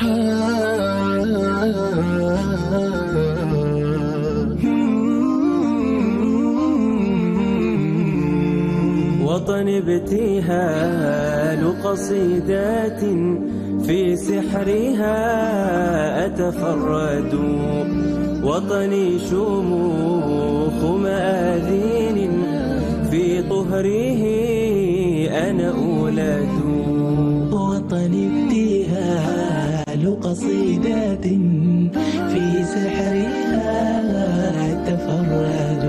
وطني ابتهال قصيدات في سحرها أتفرد، وطني شموخ مآذين في طهره أنا أولاد. وطني ابتهال قصيدات في سحرها أتفرد،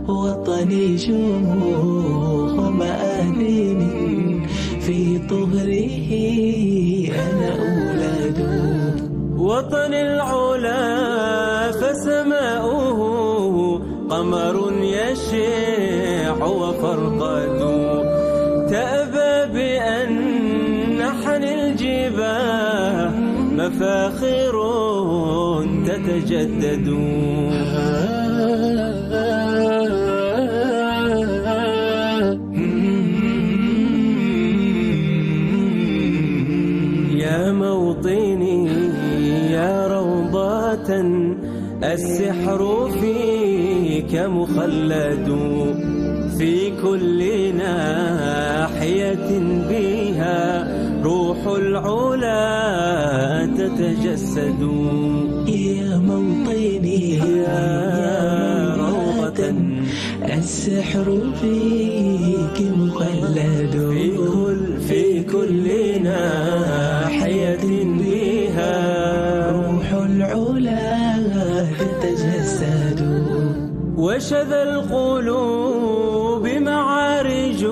وطني شموخ مآذين في طهره أنا أولاد. وطن العلا فسماؤه قمر يشع وفرقد، تأبى بأن نحن الجباه مفاخر تتجدد. يا موطني يا روضة السحر فيك مخلد، في كل ناحية بها روح العلا تتجسد. يا موطني يا روضة السحر فيك مخلد، في كل ناحية بها روح العلا تتجسد. وشذا القلوب معارج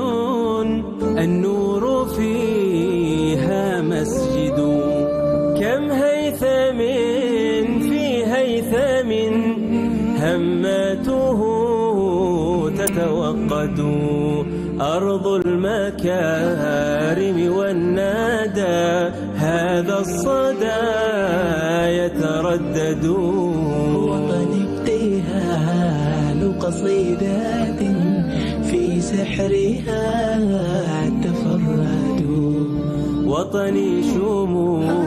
النور فيها مسجد، كم هيثم في هيثم هماته تتوقد، أرض المكارم والنادى هذا الصدى يتردد. وطني ابتهال قصيدات في سحرها تفرد، وطني شموخ